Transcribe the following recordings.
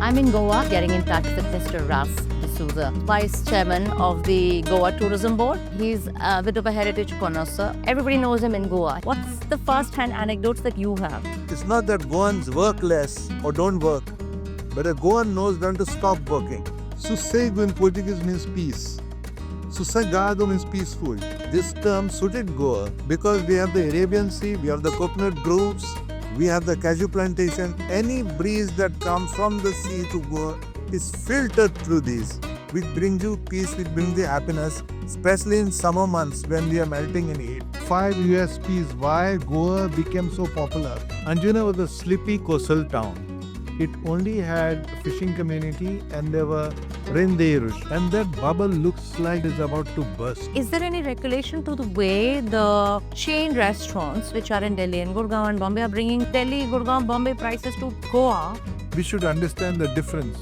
I'm in Goa, getting in touch with Mr. Ralph de Sousa, Vice Chairman of the Goa Tourism Board. He's a bit of a heritage connoisseur. Everybody knows him in Goa. What's the first-hand anecdotes that you have? It's not that Goans work less or don't work, but a Goan knows when to stop working. Susegad in Portuguese means peace. Susegado means peaceful. This term suited Goa because we have the Arabian Sea, we have the coconut groves, we have the cashew plantation. Any breeze that comes from the sea to Goa is filtered through these, which brings you peace, which brings you happiness, especially in summer months when we are melting in heat. 5 USPs why Goa became so popular. Anjuna was a sleepy coastal town. It only had a fishing community and there were reindeers, and that bubble looks like it's about to burst. Is there any regulation to the way the chain restaurants, which are in Delhi and Gurgaon and Bombay, are bringing Delhi, Gurgaon, Bombay prices to Goa? We should understand the difference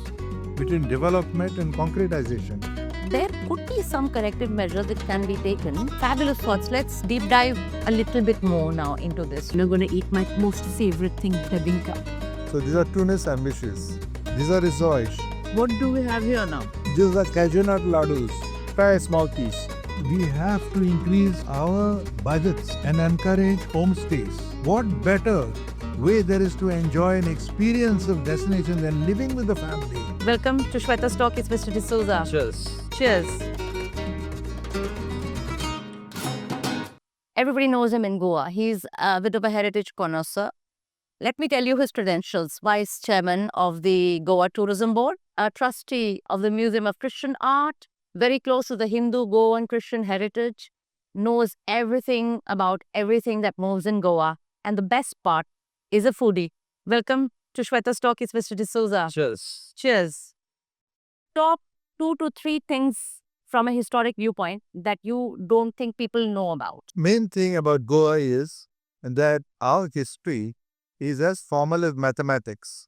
between development and concretization. There could be some corrective measures that can be taken. Fabulous thoughts. Let's deep dive a little bit more now into this. We're going to eat my most favorite thing, bebinka. So these are Tunis ambitious. These are Rizoish. What do we have here now? These are cashew nut ladus. Try a small piece. We have to increase our budgets and encourage homestays. What better way there is to enjoy an experience of destination than living with the family? Welcome to Shweta's Talkies, Mr. de Sousa. Cheers. Cheers. Everybody knows him in Goa. He's a bit of a heritage connoisseur. Let me tell you his credentials. Vice Chairman of the Goa Tourism Board, a trustee of the Museum of Christian Art, very close to the Hindu, Goan Christian heritage, knows everything about everything that moves in Goa. And the best part is a foodie. Welcome to Shweta's Talkies, Mr. de Sousa. Cheers. Cheers. Top 2 to 3 things from a historic viewpoint that you don't think people know about. Main thing about Goa is that our history is as formal as mathematics,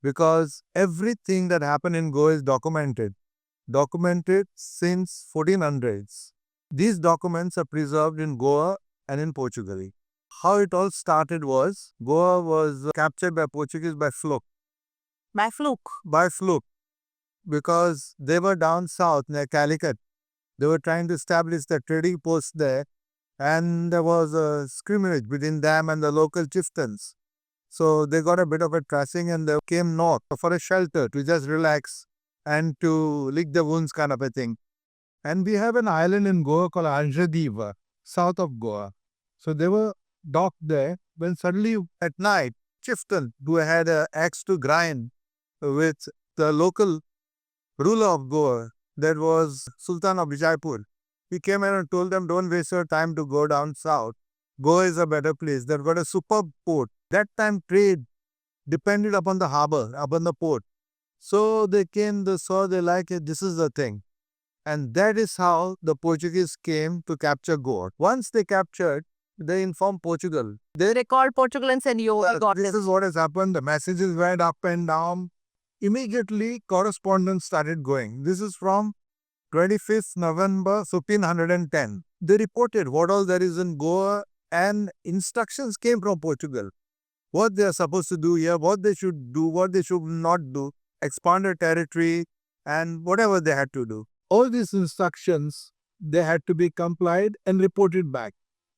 because everything that happened in Goa is documented since 1400s. These documents are preserved in Goa and in Portugal. How it all started was Goa was captured by Portuguese by Fluke. By Fluke. By Fluke, because they were down south near Calicut. They were trying to establish the trading post there, and there was a scrimmage between them and the local chieftains. So they got a bit of a thrashing and they came north for a shelter to just relax and to lick the wounds kind of a thing. And we have an island in Goa called Anjuna, south of Goa. So they were docked there when suddenly at night, chieftain who had an axe to grind with the local ruler of Goa, that was Sultan of Vijaipur. He came in and told them, don't waste your time to go down south. Goa is a better place. They've got a superb port. That time trade depended upon the harbor, upon the port. So they came, they saw, they like it, this is the thing. And that is how the Portuguese came to capture Goa. Once they captured, they informed Portugal. They called Portugal and said, yo, I got This is what has happened. The messages went up and down. Immediately, correspondence started going. This is from 25th November 1510. They reported what all there is in Goa, and instructions came from Portugal. What they are supposed to do here, what they should do, what they should not do, expand their territory, and whatever they had to do. All these instructions, they had to be complied and reported back.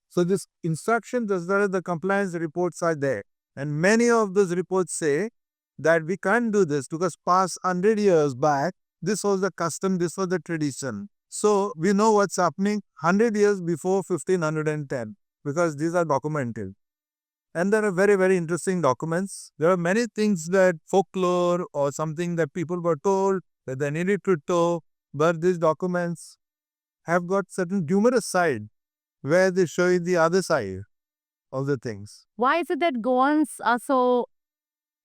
So this instructions as well as the compliance reports are there. And many of those reports say that we can't do this because past 100 years back, this was the custom, this was the tradition. So we know what's happening 100 years before 1510 because these are documented. And there are very, very interesting documents. There are many things that folklore or something that people were told that they needed to know, but these documents have got certain humorous side where they show you the other side of the things. Why is it that Goans are so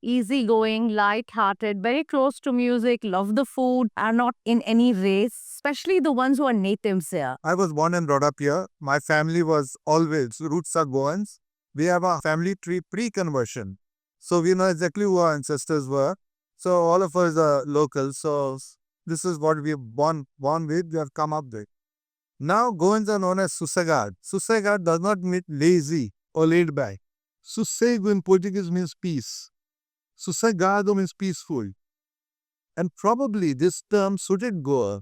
easygoing, light-hearted, very close to music, love the food, are not in any race, especially the ones who are natives here? I was born and brought up here. My family was always, roots are Goans. We have a family tree pre-conversion. So we know exactly who our ancestors were. So all of us are locals. So this is what we have born with, we have come up with. Now Goans are known as Susegad. Susegad does not mean lazy or laid back. Susegad in Portuguese means peace. Susegado means peaceful. And probably this term suited Goa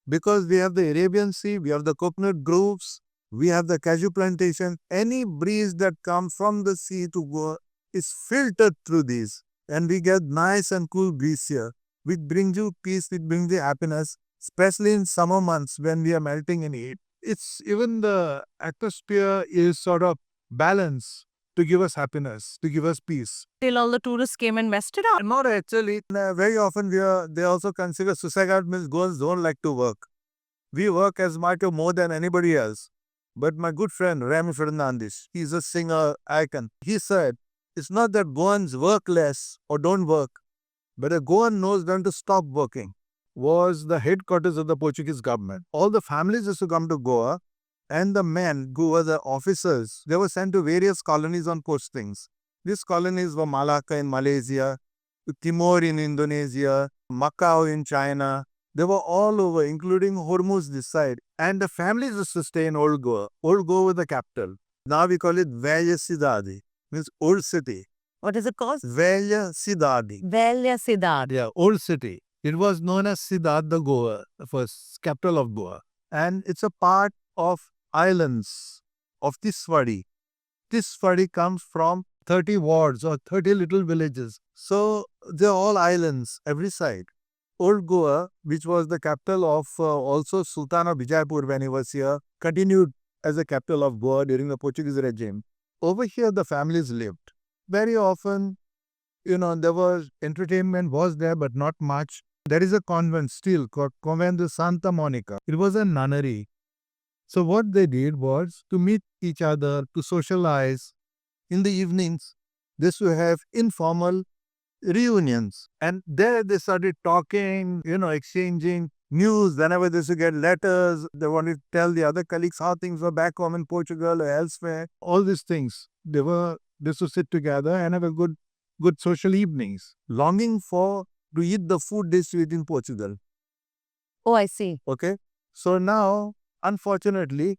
because we have the Arabian Sea, we have the coconut groves, we have the cashew plantation. Any breeze that comes from the sea to Goa is filtered through these. And we get nice and cool breeze here, which brings you peace, which brings you happiness, especially in summer months when we are melting in heat. It's even the atmosphere is sort of balanced to give us happiness, to give us peace. Till all the tourists came and messed it up. Not actually. Very often they also consider Susegad means Goans don't like to work. We work as much or more than anybody else. But my good friend Rami Fernandes, he's a singer icon. He said, it's not that Goans work less or don't work, but a Goan knows when to stop working. Was the headquarters of the Portuguese government. All the families used to come to Goa, and the men who were the officers, they were sent to various colonies on postings. These colonies were Malacca in Malaysia, Timor in Indonesia, Macau in China. They were all over, including Hormuz this side. And the families used to stay in Old Goa. Old Goa was the capital. Now we call it Velha Cidade, means old city. What is it called? Velha Cidade. Velha Cidade. Yeah, old city. It was known as Cidade de Goa, the first capital of Goa. And it's a part of islands of Tiswadi. Tiswadi comes from 30 wards or 30 little villages. So they're all islands every side. Old Goa, which was the capital of also Sultan of Bijapur when he was here, continued as the capital of Goa during the Portuguese regime. Over here, the families lived. Very often, there was entertainment was there, but not much. There is a convent still called Convent de Santa Monica. It was a nunnery. So what they did was to meet each other, to socialize. In the evenings, they used to have informal reunions. And there they started talking, exchanging news. Whenever they used to get letters, they wanted to tell the other colleagues how things were back home in Portugal or elsewhere. All these things. They used to sit together and have a good social evenings. Longing to eat the food they used to eat in Portugal. Oh, I see. Okay. So now, unfortunately,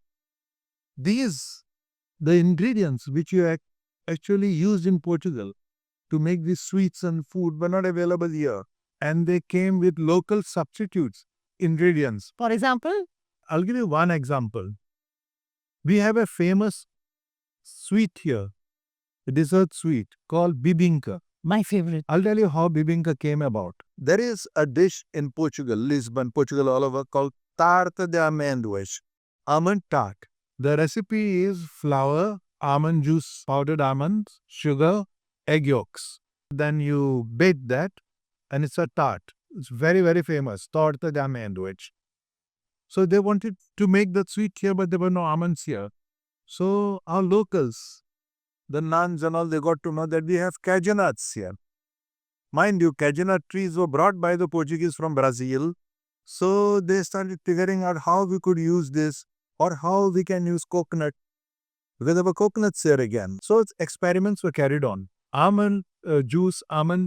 the ingredients which you actually used in Portugal to make these sweets and food were not available here. And they came with local substitutes, ingredients. For example? I'll give you one example. We have a famous sweet here, a dessert sweet called bibinka. My favorite. I'll tell you how bibinka came about. There is a dish in Portugal, Lisbon, Portugal all over, called tarta de amendoas, almond tart. The recipe is flour, almond juice, powdered almonds, sugar, egg yolks. Then you bake that and it's a tart. It's very, very famous, torta de amendoas. So they wanted to make the sweet here, but there were no almonds here. So our locals, the nuns and all, they got to know that we have cashew nuts here. Mind you, cashew nut trees were brought by the Portuguese from Brazil. So they started figuring out how we could use this or how we can use coconut. Because there were coconuts here again. So experiments were carried on. Almond juice,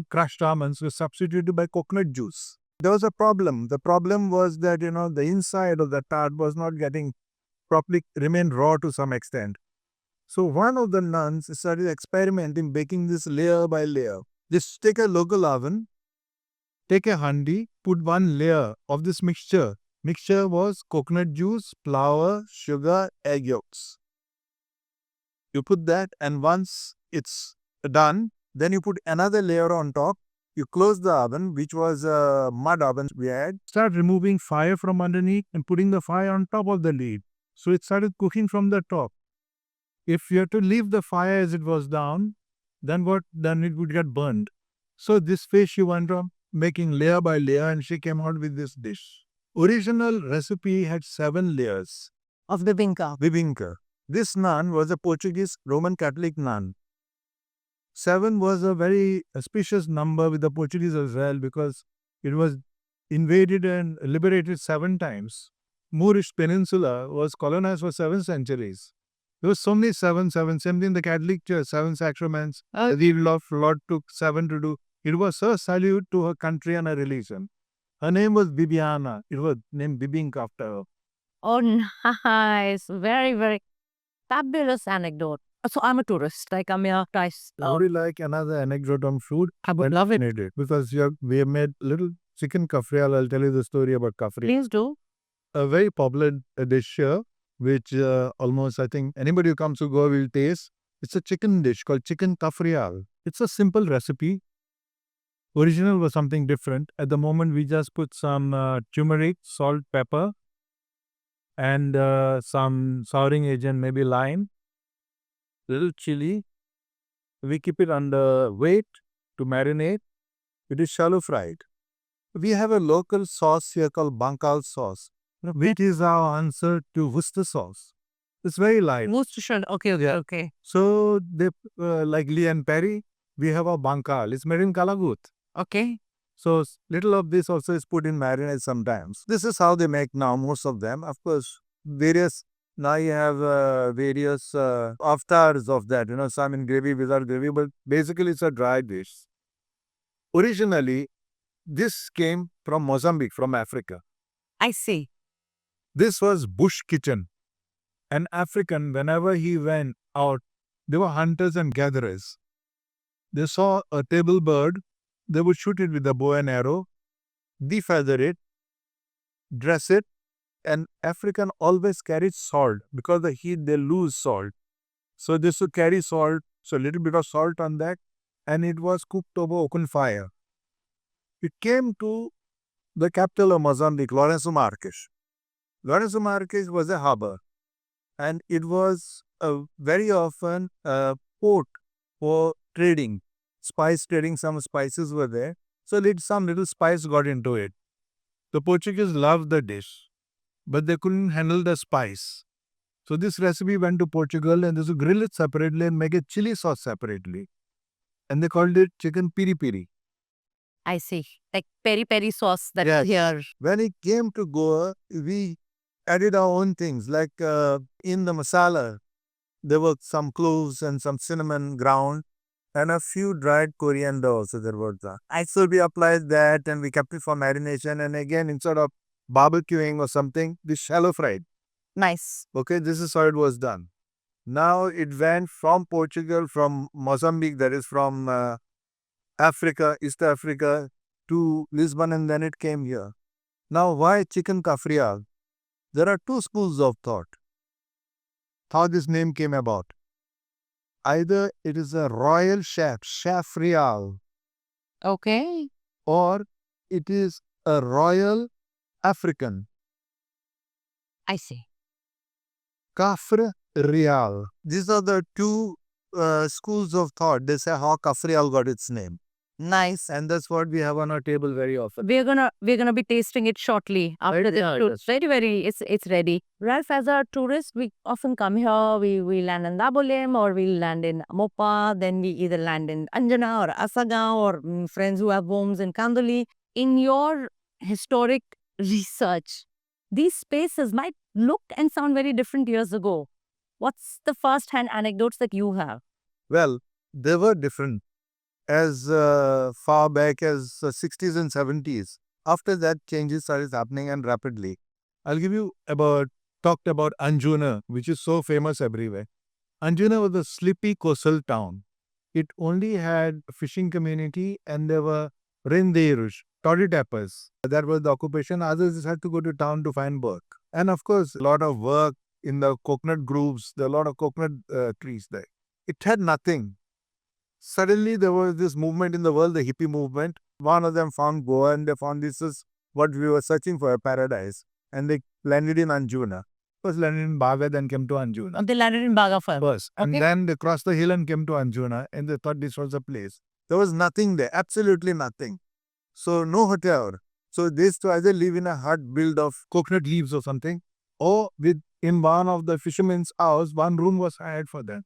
crushed almonds were substituted by coconut juice. There was a problem. The problem was that, the inside of the tart was not getting properly, remained raw to some extent. So one of the nuns started experimenting, baking this layer by layer. Just take a local oven, take a handi, put one layer of this mixture. Mixture was coconut juice, flour, sugar, egg yolks. You put that, and once it's done, then you put another layer on top. You close the oven, which was a mud oven we had. Start removing fire from underneath and putting the fire on top of the lid. So it started cooking from the top. If you had to leave the fire as it was down, then what? Then it would get burned. So this fish she went on making layer by layer, and she came out with this dish. Original recipe had 7 layers Of bebinca. bibinka. This nun was a Portuguese Roman Catholic nun. 7 was a very auspicious number with the Portuguese as well because it was invaded and liberated 7 times. Moorish Peninsula was colonized for 7 centuries. There was so many 7, same thing the Catholic Church, 7 sacraments. The Lord took 7 to do. It was her salute to her country and her religion. Her name was Bibiana. It was named Bibinka after her. Oh, nice. Very, very fabulous anecdote. So I'm a tourist. Like I'm here twice. Would you like another anecdote on food? I would love it. Because we have made little chicken Cafreal. I'll tell you the story about Cafreal. Please do. A very popular dish here, which almost I think anybody who comes to Goa will taste. It's a chicken dish called chicken Cafreal. It's a simple recipe. Original was something different. At the moment, we just put some turmeric, salt, pepper, and some souring agent, maybe lime, little chili. We keep it under weight to marinate. It is shallow fried. We have a local sauce here called Bankal sauce, which is our answer to Worcester sauce. It's very light. Worcestershire. Okay, okay, okay. So they like Lee and Perry, we have a Bankal. It's made in Kalagut. Okay. So little of this also is put in marinade sometimes. This is how they make now most of them. Of course, various now you have various avatars of that. Some in gravy, without gravy, but basically it's a dry dish. Originally, this came from Mozambique, from Africa. I see. This was bush kitchen. An African, whenever he went out, they were hunters and gatherers. They saw a table bird, they would shoot it with a bow and arrow, defeather it, dress it, and African always carried salt. Because of the heat, they lose salt. So they should carry salt, so a little bit of salt on that, and it was cooked over open fire. It came to the capital of Mozambique, Lourenço Marques. Lourenço Marques was a harbor, and it was very often a port for trading, spice trading. Some spices were there, so some little spice got into it. The Portuguese loved the dish, but they couldn't handle the spice. So this recipe went to Portugal, and they used to grill it separately and make a chili sauce separately. And they called it chicken piri piri. I see. Like peri peri sauce that's Yes. here. When it came to Goa, we added our own things. Like in the masala, there were some cloves and some cinnamon ground and a few dried coriander also there was. So we applied that and we kept it for marination. And again, instead of barbecuing or something, we shallow fried. Nice. Okay, this is how it was done. Now it went from Portugal, from Mozambique, that is from Africa, East Africa, to Lisbon, and then it came here. Now, why chicken Cafreal? There are two schools of thought. How this name came about. Either it is a royal chef, Chef Real, Okay. or it is a royal African, I see. Cafreal. These are the two schools of thought. They say how Cafreal got its name. Nice, and that's what we have on our table very often. We're gonna be tasting it shortly after Right, this. yeah, tour. yes. Very, it's ready. Ralph, as a tourist, we often come here. We land in Dabolim or we land in Mopa. Then we either land in Anjuna or Asaga or friends who have homes in Kanduli. In your historic research, these spaces might look and sound very different years ago. What's the first-hand anecdotes that you have? Well, they were different as far back as 60s and 70s. After that, changes started happening and rapidly. I'll give you talked about Anjuna, which is so famous everywhere. Anjuna was a sleepy coastal town. It only had a fishing community and there were rendeiros, toddy tappers. That was the occupation. Others had to go to town to find work. And of course, a lot of work in the coconut groves. There are a lot of coconut trees there. It had nothing. Suddenly, there was this movement in the world, the hippie movement. One of them found Goa and they found this is what we were searching for, a paradise. And they landed in Anjuna. First landed in Baga, then came to Anjuna. They landed in Baga first. First. And Okay. then they crossed the hill and came to Anjuna and they thought this was the place. There was nothing there, absolutely nothing. So no hotel. So they used to either live in a hut built of coconut leaves or something, or in one of the fishermen's house, one room was hired for them.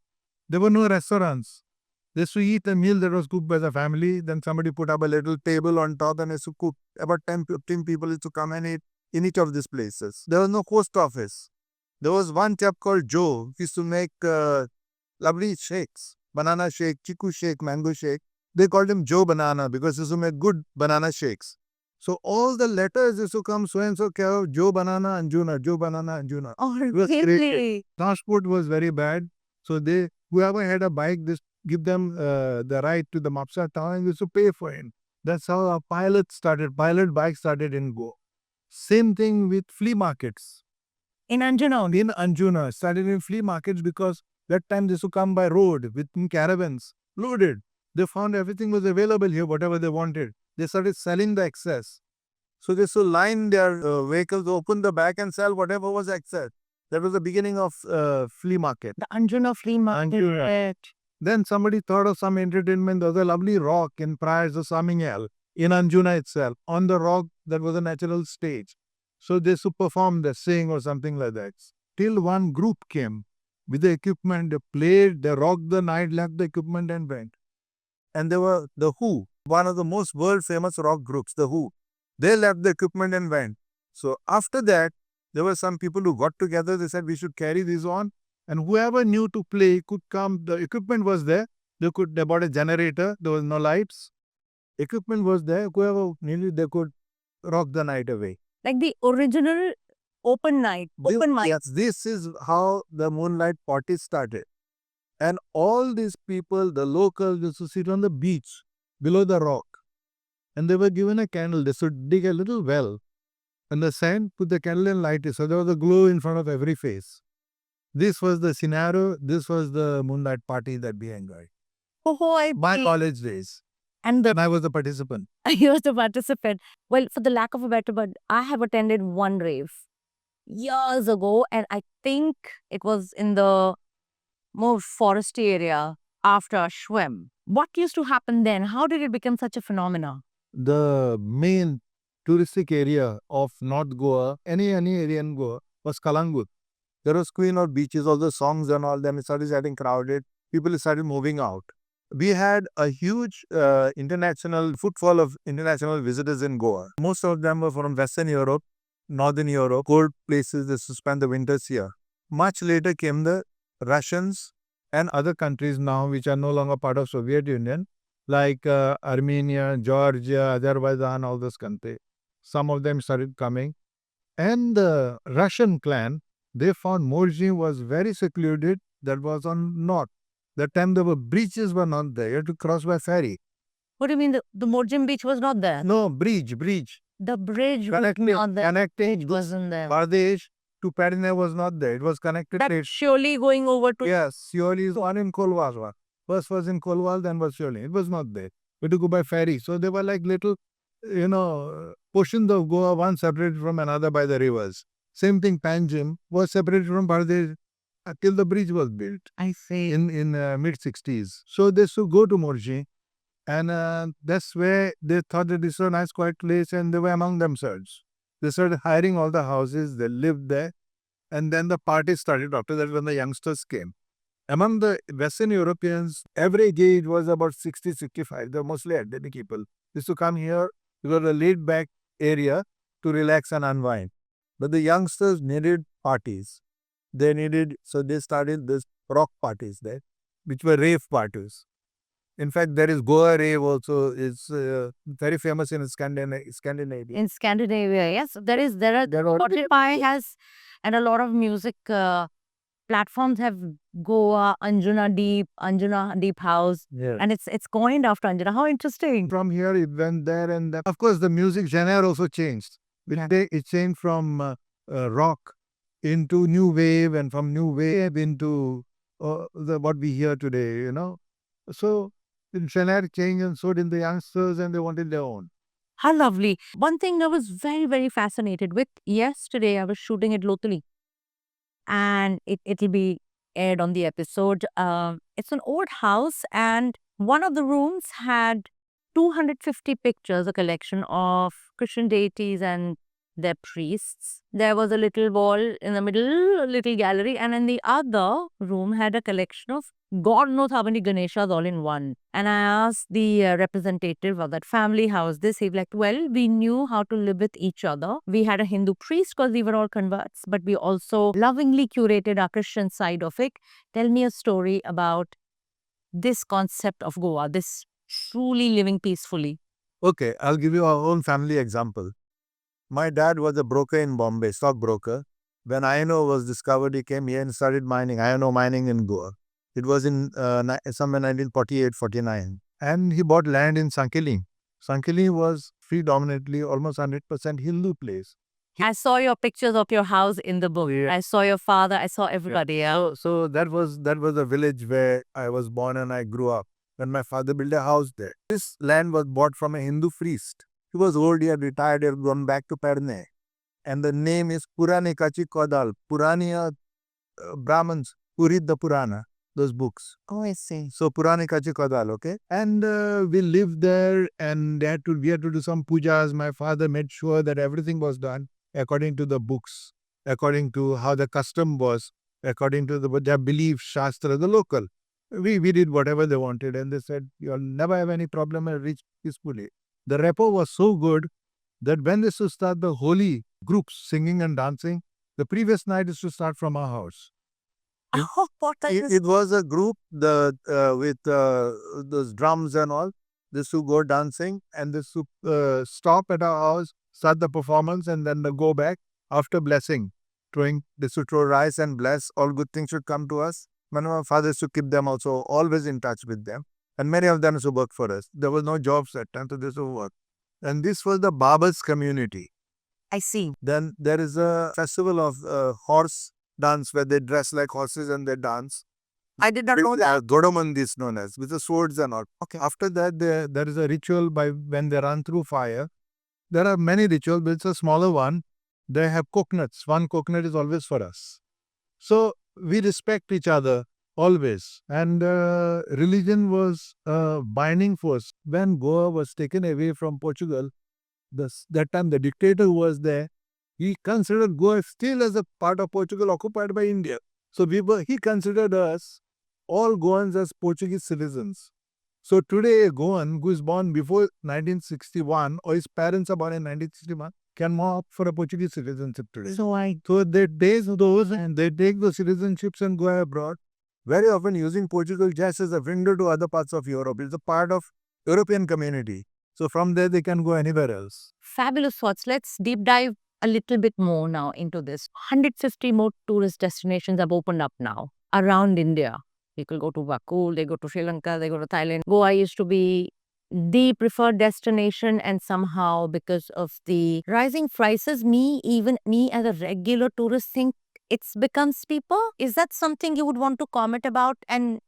There were no restaurants. They used to eat a meal that was cooked by the family. Then somebody put up a little table on top and used to cook. About 10, 15 people used to come and eat in each of these places. There was no post office. There was one chap called Joe who used to make lovely shakes. Banana shake, chiku shake, mango shake. They called him Joe Banana because he used to make good banana shakes. So all the letters used to come so and so care of Joe Banana Anjuna, Joe Banana Anjuna. Oh, was great. really? Transport was very bad. So whoever had a bike, this give them the ride to the Mapsa town and used to pay for him. That's how a pilot bike started in Goa. Same thing with flea markets. In Anjuna only. In Anjuna, started in flea markets because that time they used to come by road with caravans, loaded. They found everything was available here, whatever they wanted. They started selling the excess. So they used to line their vehicles, open the back and sell whatever was excess. That was the beginning of flea market. The Anjuna flea market. Anjuna. Then somebody thought of some entertainment. There was a lovely rock in prior to Samingel in Anjuna itself. On the rock, that was a natural stage. So they used to perform, they sing or something like that. Till one group came with the equipment, they played, they rocked the night, left the equipment and went. And they were the Who, one of the most world famous rock groups, the Who. They left the equipment and went. So after that, there were some people who got together, they said we should carry this on. And whoever knew to play could come, the equipment was there. They bought a generator, there was no lights. Equipment was there, whoever needed, they could rock the night away. Like the original open night, open mic. Yes, this is how the moonlight party started. And all these people, the locals, used to sit on the beach below the rock. And they were given a candle. They should dig a little well. And the sand, put the candle and light it. So there was a glow in front of every face. This was the scenario. This was the moonlight party that we enjoyed. My college days. And I was the participant. I was the participant. Well, for the lack of a better word, I have attended one rave years ago, and I think it was in the more foresty area after Ashwem. What used to happen then? How did it become such a phenomena? The main touristic area of North Goa, any area in Goa, was Kalangut. There was queen of beaches, all the songs and all them. It started getting crowded. People started moving out. We had a huge international footfall of international visitors in Goa. Most of them were from Western Europe, Northern Europe, cold places. They spend the winters here. Much later came the Russians and other countries now which are no longer part of Soviet Union, like Armenia, Georgia, Azerbaijan, all those countries. Some of them started coming. And the Russian clan, they found Morji was very secluded. That was on north. That time there were bridges were not there. You had to cross by ferry. What do you mean the Morjim beach was not there? No, bridge. The bridge was not there. Connecting Wasn't there. Bangladesh to Padina was not there. It was connected. That's surely going over to... Yes, surely is one in Kolwal. First was in Kolwal, then was surely. It was not there. We had to go by ferry. So they were like little, portions of Goa, one separated from another by the rivers. Same thing, Panjim was separated from Bangladesh till the bridge was built. I see. In mid-60s. So they should go to Morji. And that's where they thought that this was a nice quiet place and they were among themselves. They started hiring all the houses, they lived there. And then the party started after that when the youngsters came. Among the Western Europeans, average age was about 60, 65. They were mostly elderly people. They used to come here because a laid back area to relax and unwind. But the youngsters needed parties. So they started this rock parties there, which were rave parties. In fact, there is Goa Rave also. It's very famous in Scandinavia. In Scandinavia, yes. There are Spotify has, and a lot of music platforms have Goa, Anjuna Deep House. Yeah. And it's coined after Anjuna. How interesting. From here, it went there and of course, the music genre also changed. It changed from rock into new wave and from new wave into what we hear today, So, the genre changed and so did the youngsters and they wanted their own. How lovely. One thing I was very, very fascinated with, yesterday I was shooting it locally and it'll be aired on the episode. It's an old house and one of the rooms had 250 pictures, a collection of Christian deities and their priests. There was a little wall in the middle, a little gallery, and in the other room had a collection of God knows how many Ganeshas all in one. And I asked the representative of that family, how is this? He was like, well, we knew how to live with each other. We had a Hindu priest because we were all converts, but we also lovingly curated our Christian side of it. Tell me a story about this concept of Goa, this truly living peacefully. Okay, I'll give you our own family example. My dad was a broker in Bombay, stockbroker. When iron ore was discovered, he came here and started mining, iron ore mining in Goa. It was in somewhere 1948-49. And he bought land in Sankiling. Sankhili was predominantly almost 100% Hindu place. I saw your pictures of your house in the book. Yeah. I saw your father. I saw everybody. Yeah. So that was a village where I was born and I grew up. When my father built a house there. This land was bought from a Hindu priest. He was old, he had retired, he had gone back to Perne. And the name is Puranikachi Kodal. Puraniya Brahmins who read the Purana, those books. Oh, I see. So Puranikachi Kodal, okay? And we lived there and we had to do some pujas. My father made sure that everything was done according to the books, according to how the custom was, according to their belief, Shastra, the local. We did whatever they wanted and they said, you'll never have any problem and reach peacefully. The rapport was so good that when they used to start the holy groups singing and dancing, the previous night is to start from our house. Oh, what It was a group with those drums and all. They used to go dancing and they used to stop at our house, start the performance, and then they go back after blessing. They used to throw rice and bless. All good things should come to us. My father used to keep them also always in touch with them. And many of them used to work for us. There was no jobs at time, so they used to work. And this was the Babas community. I see. Then there is a festival of horse dance where they dress like horses and they dance. I did not know that. Godomandi is known as, with the swords and all. Okay. After that, there is a ritual by when they run through fire. There are many rituals, but it's a smaller one. They have coconuts. One coconut is always for us. So we respect each other always. And religion was a binding force. When Goa was taken away from Portugal, that time the dictator who was there, he considered Goa still as a part of Portugal occupied by India. So he considered us, all Goans, as Portuguese citizens. So today a Goan who is born before 1961 or his parents are born in 1961 can opt for a Portuguese citizenship today. So they take those and they take those citizenships and go abroad, very often using Portugal just as a window to other parts of Europe. It's a part of European community. So from there they can go anywhere else. Fabulous thoughts. Let's deep dive a little bit more now into this. 150 more tourist destinations have opened up now around India. People go to Vakul, they go to Sri Lanka, they go to Thailand. Goa used to be the preferred destination, and somehow because of the rising prices, even me as a regular tourist think it's becomes cheaper. Is that something you would want to comment about? And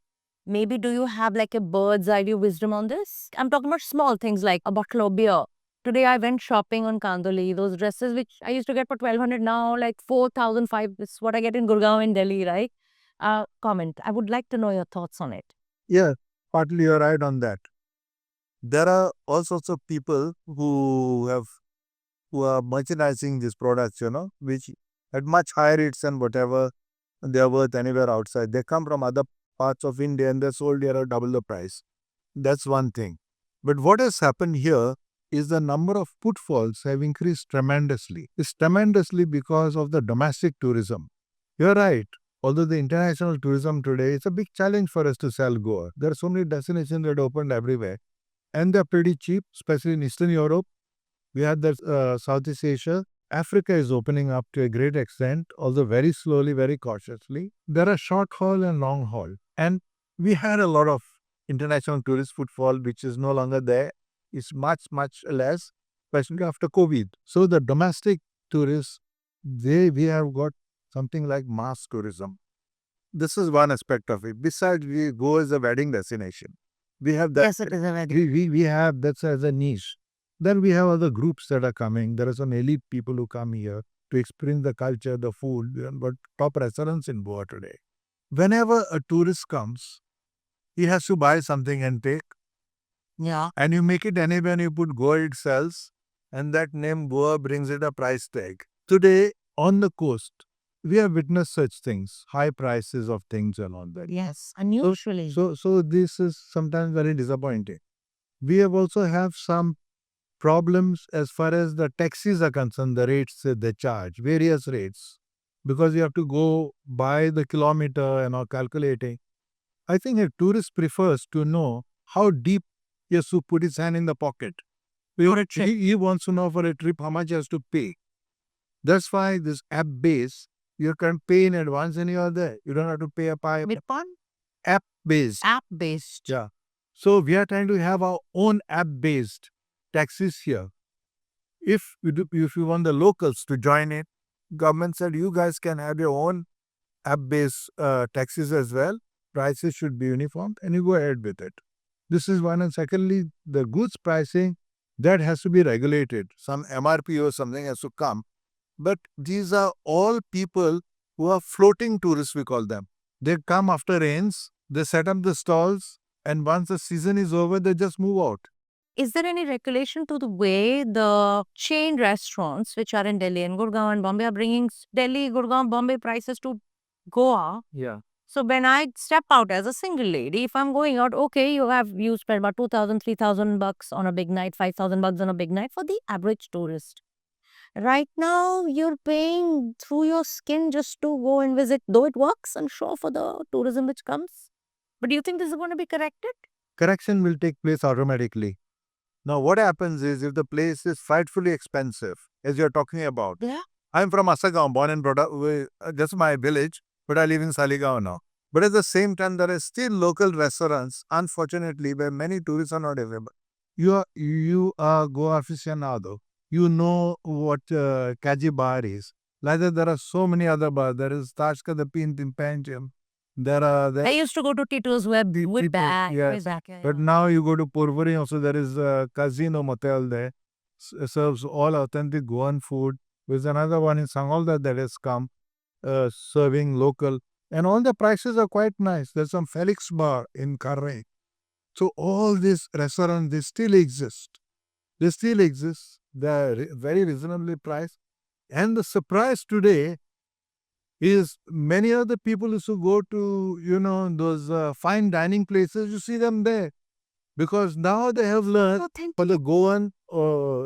maybe do you have like a bird's eye view wisdom on this? I'm talking about small things like a bottle of beer. Today I went shopping on Kandoli. Those dresses which I used to get for 1,200 now like 4,005. This is what I get in Gurgaon in Delhi, right? Comment. I would like to know your thoughts on it. Yeah, partly you're right on that. There are all sorts of people who are merchandising these products, which at much higher rates than whatever they are worth anywhere outside. They come from other parts of India and they're sold here at double the price. That's one thing. But what has happened here is the number of footfalls have increased tremendously. It's tremendously because of the domestic tourism. You're right. Although the international tourism today is a big challenge for us to sell Goa. There are so many destinations that opened everywhere. And they're pretty cheap, especially in Eastern Europe. We had that Southeast Asia. Africa is opening up to a great extent, although very slowly, very cautiously. There are short haul and long haul. And we had a lot of international tourist footfall, which is no longer there. It's much, much less, especially after COVID. So the domestic tourists, we have got something like mass tourism. This is one aspect of it. Besides, we go as a wedding destination. We have that. Yes, it is a wedding. We have that's as a niche. Then we have other groups that are coming. There are some elite people who come here to experience the culture, the food, but top restaurants in Goa today. Whenever a tourist comes, he has to buy something and take. Yeah. And you make it anywhere and you put Goa, it sells. And that name Goa brings it a price tag. Today, on the coast, we have witnessed such things, high prices of things and all that. Yes, unusually. So this is sometimes very disappointing. We have also have some problems as far as the taxis are concerned, the rates that they charge, various rates, because you have to go by the kilometer and all calculating. I think a tourist prefers to know how deep he has to put his hand in the pocket. He wants to know for a trip how much he has to pay. That's why this app base, you can pay in advance and you are there. You don't have to pay a pie. App based. App based. Yeah. So we are trying to have our own app based taxis here. If you want the locals to join it, government said you guys can have your own app-based taxis as well. Prices should be uniform, and you go ahead with it. This is one, and secondly, the goods pricing that has to be regulated. Some MRP or something has to come. But these are all people who are floating tourists, we call them. They come after rains, they set up the stalls, and once the season is over, they just move out. Is there any regulation to the way the chain restaurants, which are in Delhi and Gurgaon and Bombay, are bringing Delhi, Gurgaon, Bombay prices to Goa? Yeah. So when I step out as a single lady, if I'm going out, okay, you spend about 2,000, 3,000 bucks on a big night, 5,000 bucks on a big night for the average tourist. Right now, you're paying through your skin just to go and visit, though it works, I'm sure, for the tourism which comes. But do you think this is going to be corrected? Correction will take place automatically. Now, what happens is if the place is frightfully expensive, as you're talking about. Yeah. I'm from Asagaon, born and brought up, just my village, but I live in Saligaon now. But at the same time, there are still local restaurants, unfortunately, where many tourists are not available. You are Goa aficionado. You know what Kaji bar is. Like that, there are so many other bars. There is Tajka the Pint in Panjim. I used to go to Tito's with Tito's, back. yes. But now you go to Purvuri, also there is a casino motel there. Serves all authentic Goan food. There's another one in Sangolda that has come, serving local. And all the prices are quite nice. There's some Felix bar in Carre. So all these restaurants, they still exist. They still exist. They're very reasonably priced. And the surprise today is many of the people used to go to, those fine dining places, you see them there. Because now they have learned for the Goan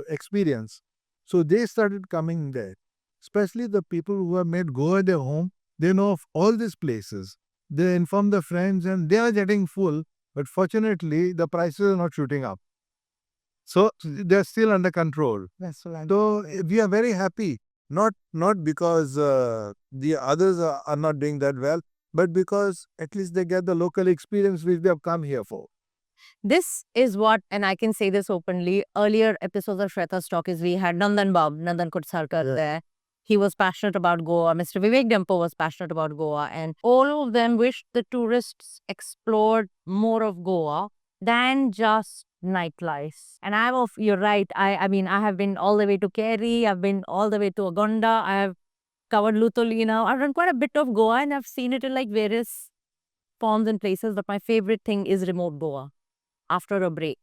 experience. So they started coming there. Especially the people who have made Goa their home, they know of all these places. They inform their friends and they are getting full. But fortunately, the prices are not shooting up. So they're still under control. So we are very happy. Not because the others are not doing that well, but because at least they get the local experience which they have come here for. This is what, and I can say this openly, earlier episodes of Shweta's Talkies, we had Nandan Kutsarkar there. He was passionate about Goa. Mr. Vivek Dempo was passionate about Goa. And all of them wished the tourists explored more of Goa than just nightlife. And you're right. I mean, I have been all the way to Kerry. I've been all the way to Agonda. I have covered Lutoli now. I've done quite a bit of Goa and I've seen it in like various forms and places. But my favorite thing is remote Goa after a break.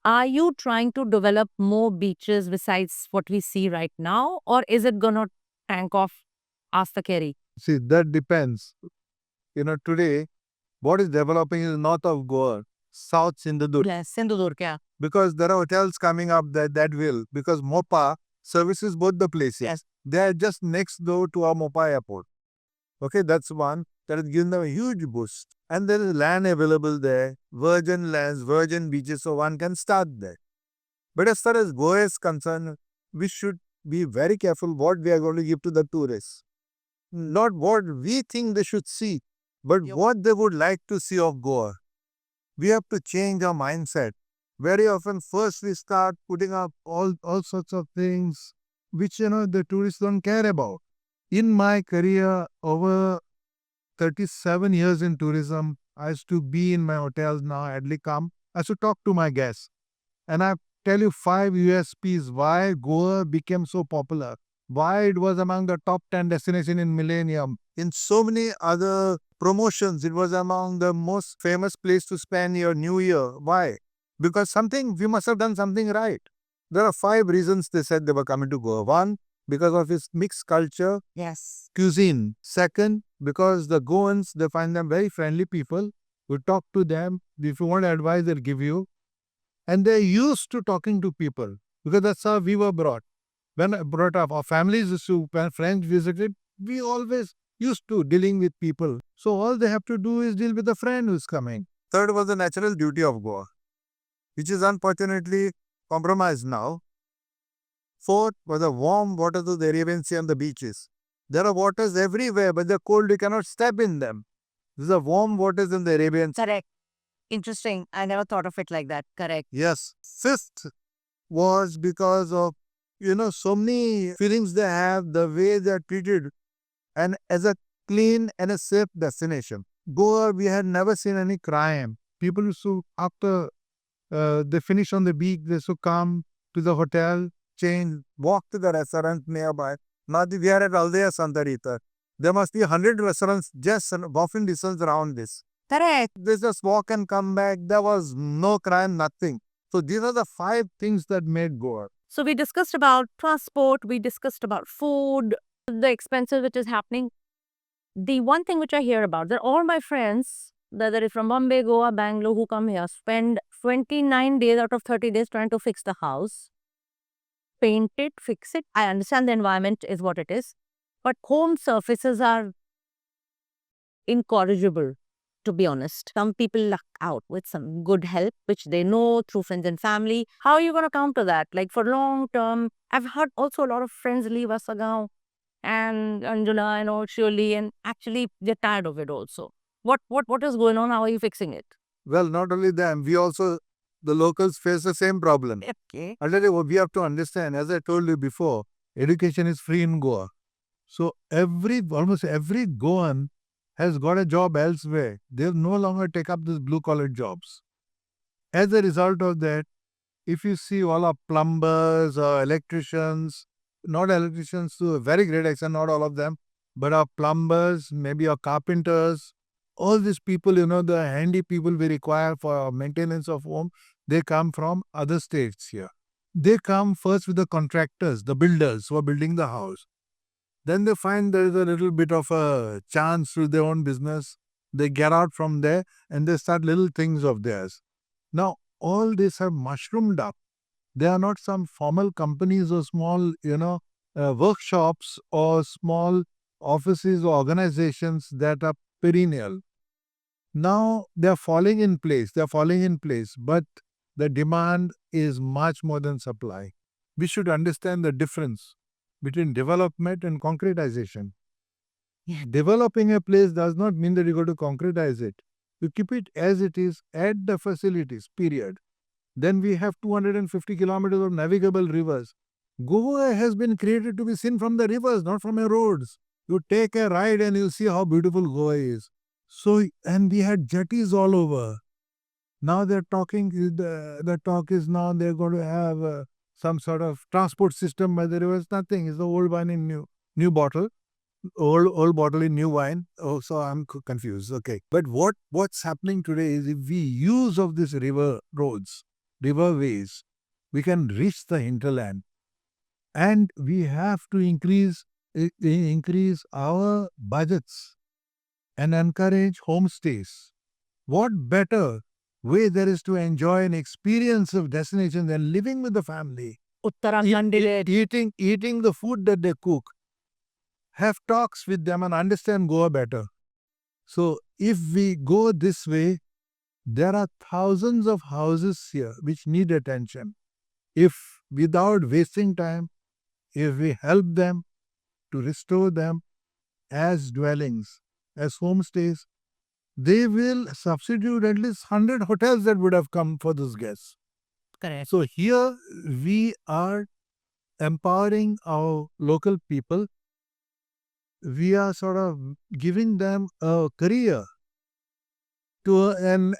Are you trying to develop more beaches besides what we see right now? Or is it going to tank off after Kerry? See, that depends. Today, what is developing is north of Goa, south Sindhudurg. Yes, Sindhudurg, yeah. Because there are hotels coming up that will. Because Mopa services both the places. Yes. They are just next door to our Mopa airport. Okay, that's one. That has given them a huge boost. And there is land available there, virgin lands, virgin beaches, so one can start there. But as far as Goa is concerned, we should be very careful what we are going to give to the tourists. Not what we think they should see, but what they would like to see of Goa. We have to change our mindset. Very often, first we start putting up all sorts of things which, the tourists don't care about. In my career, over 37 years in tourism, I used to be in my hotels now, Adley come. I used to talk to my guests. And I tell you 5 USPs why Goa became so popular. Why it was among the top 10 destinations in Millennium. In so many other promotions, it was among the most famous place to spend your New Year. Why? Because we must have done something right. There are 5 reasons they said they were coming to Goa. One, because of its mixed culture. Yes. Cuisine. Second, because the Goans, they find them very friendly people. You talk to them. If you want advice, they'll give you. And they're used to talking to people. Because that's how we were brought. When I brought up, our families used to, when friends visited, we always used to dealing with people. So all they have to do is deal with the friend who's coming. Third was the natural beauty of Goa, which is unfortunately compromised now. Fourth was the warm waters of the Arabian Sea on the beaches. There are waters everywhere, but they're cold, you cannot step in them. These are warm waters in the Arabian Sea. Correct. Interesting. I never thought of it like that. Correct. Yes. Fifth was because of, so many feelings they have, the way they are treated, and as a clean and a safe destination. Goa, we had never seen any crime. People used to, after they finish on the beach, they should come to the hotel, change, walk to the restaurant nearby. Now we are at Aldea Santarita. There must be 100 restaurants just walking distance around this. Correct. They just walk and come back. There was no crime, nothing. So these are the 5 things that made Goa. So we discussed about transport, we discussed about food, the expenses which is happening. The one thing which I hear about, that all my friends, whether it's from Bombay, Goa, Bangalore, who come here, spend 29 days out of 30 days trying to fix the house, paint it, fix it. I understand the environment is what it is, but home surfaces are incorrigible, to be honest. Some people luck out with some good help, which they know through friends and family. How are you going to counter that? Like for long term, I've heard also a lot of friends leave Asagaon and Anjuna and all surely, and actually they're tired of it also. What is going on? How are you fixing it? Well, not only them, we also, the locals face the same problem. Okay. I'll tell you what we have to understand, as I told you before, education is free in Goa. So almost every Goan has got a job elsewhere. They'll no longer take up these blue-collar jobs. As a result of that, if you see all our plumbers or electricians, not electricians to a very great extent, not all of them, but our plumbers, maybe our carpenters, all these people, the handy people we require for maintenance of home, they come from other states here. They come first with the contractors, the builders who are building the house. Then they find there is a little bit of a chance through their own business. They get out from there and they start little things of theirs. Now, all these have mushroomed up. They are not some formal companies or small, workshops or small offices or organizations that are perennial. Now they are falling in place. They are falling in place, but the demand is much more than supply. We should understand the difference between development and concretization. Developing a place does not mean that you got to concretize it. You keep it as it is, add the facilities, period. Then we have 250 kilometers of navigable rivers. Goa has been created to be seen from the rivers, not from the roads. You take a ride and you see how beautiful Goa is. So, and we had jetties all over. Now they're talking, the talk is now they're going to have some sort of transport system by the rivers. Nothing. It's the old wine in new bottle. Old bottle in new wine. Oh, so I'm confused. Okay. But what's happening today is if we use of these river roads, riverways, we can reach the hinterland. And we have to increase our budgets and encourage homestays. What better way there is to enjoy an experience of destination than living with the family, Uttarakhand did it. eating the food that they cook, have talks with them and understand Goa better. So if we go this way, there are thousands of houses here which need attention. If without wasting time, if we help them to restore them as dwellings, as homestays, they will substitute at least 100 hotels that would have come for those guests. Correct. So here we are empowering our local people. We are sort of giving them a career to and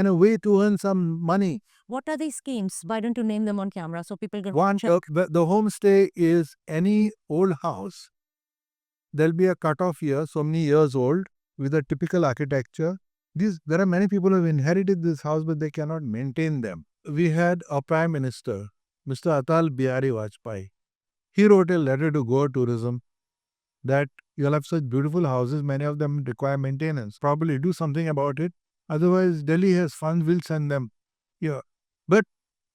a way to earn some money. What are these schemes? Why don't you name them on camera so people can One, check? the homestay is any old house. There'll be a cutoff year, so many years old, with a typical architecture. There are many people who have inherited this house, but they cannot maintain them. We had a Prime Minister, Mr. Atal Bihari Vajpayee. He wrote a letter to Goa Tourism that you'll have such beautiful houses, many of them require maintenance. Probably do something about it. Otherwise, Delhi has funds, we'll send them here. But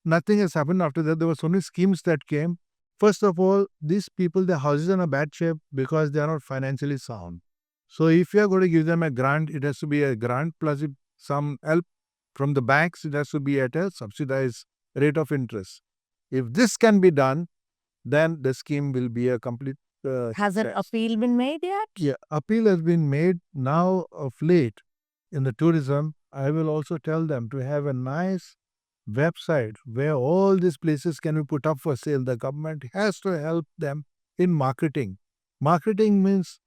nothing has happened after that. There were so many schemes that came. First of all, these people, their houses are in a bad shape because they are not financially sound. So if you are going to give them a grant, it has to be a grant plus some help from the banks. It has to be at a subsidized rate of interest. If this can be done, then the scheme will be a complete Has an success. appeal been made yet? Yeah, appeal has been made now of late in the tourism. I will also tell them to have a nice website where all these places can be put up for sale. The government has to help them in marketing. Marketing means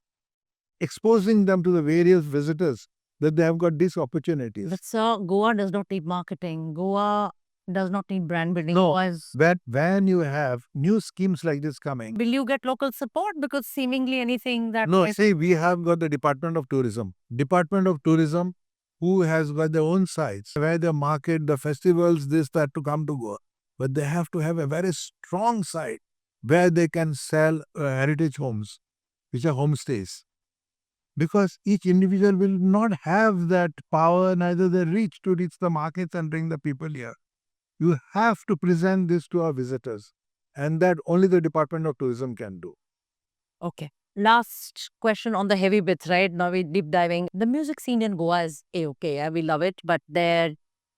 exposing them to the various visitors that they have got these opportunities. But sir, Goa does not need marketing. Goa does not need brand building. No, Goa is... But when you have new schemes like this coming, Will you get local support? Because seemingly anything that... no, see, we have got the Department of Tourism. Department of Tourism, who has got their own sites where they market the festivals, this, that to come to Goa. But they have to have a very strong site where they can sell heritage homes, which are homestays. Because each individual will not have that power, neither the reach to reach the markets and bring the people here. You have to present this to our visitors, and that only the Department of Tourism can do. Okay. Last question on the heavy bits, right? Now we deep diving. The music scene in Goa is A-okay. Yeah, we love it. But there,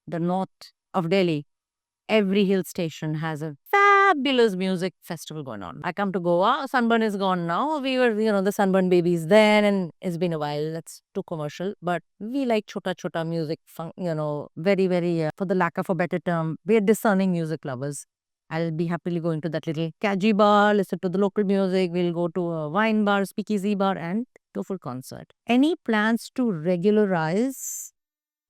the north of Delhi, every hill station has a fabulous music festival going on. I come to Goa, sunburn is gone now. We were, the sunburn babies then, and it's been a while. That's too commercial. But we like chota music, very, very, for the lack of a better term, we're discerning music lovers. I'll be happily going to that little kaji bar, listen to the local music. We'll go to a wine bar, speakeasy bar, and go for concert. Any plans to regularize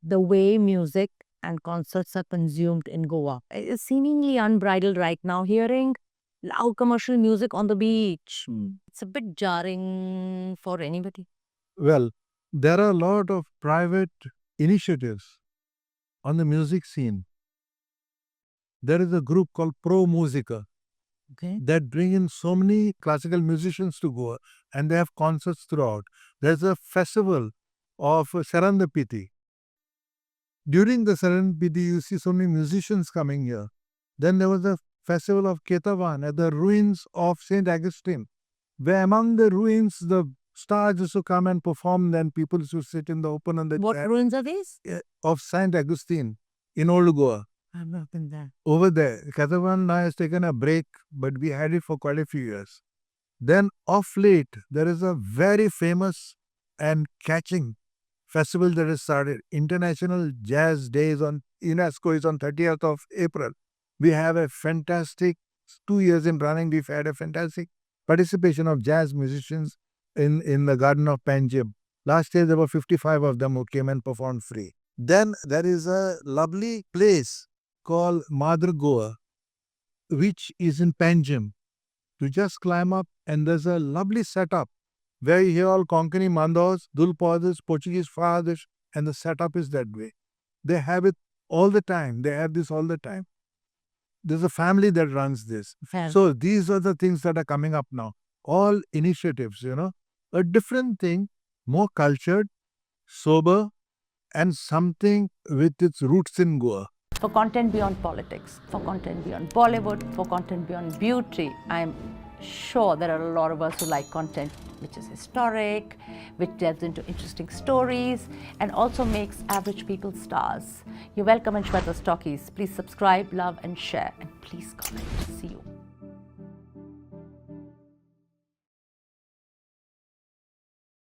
the way music and concerts are consumed in Goa? It's seemingly unbridled right now. Hearing loud commercial music on the beach, it's a bit jarring for anybody. Well, there are a lot of private initiatives on the music scene. There is a group called Pro Musica that bring in so many classical musicians to Goa, and they have concerts throughout. There's a festival of Serendipity. During the Serendipity, you see so many musicians coming here. Then there was a festival of Ketawan at the ruins of St. Augustine, where among the ruins, the stars used to come and perform, then people used to sit in the open on the What ruins are these? of St. Augustine in Old Goa. I've not been there. Over there, Ketawan now has taken a break, but we had it for quite a few years. Then of late, there is a very famous and catching festival that has started. International Jazz Days on UNESCO is on 30th of April. We have a fantastic, 2 years in running, we've had a fantastic participation of jazz musicians in the Garden of Panjim. Last year, there were 55 of them who came and performed free. Then there is a lovely place called Madra Goa, which is in Panjim. You just climb up and there's a lovely setup where you hear all Konkani mandos, dulpodas, Portuguese fathers, and the setup is that way. They have it all the time. They have this all the time. There's a family that runs this. Fair. So these are the things that are coming up now. All initiatives, a different thing, more cultured, sober, and something with its roots in Goa. For content beyond politics, for content beyond Bollywood, for content beyond beauty, I'm sure there are a lot of us who like content which is historic, which delves into interesting stories, and also makes average people stars. You're welcome in Shweta's Talkies. Please subscribe, love, and share, and please comment. See you.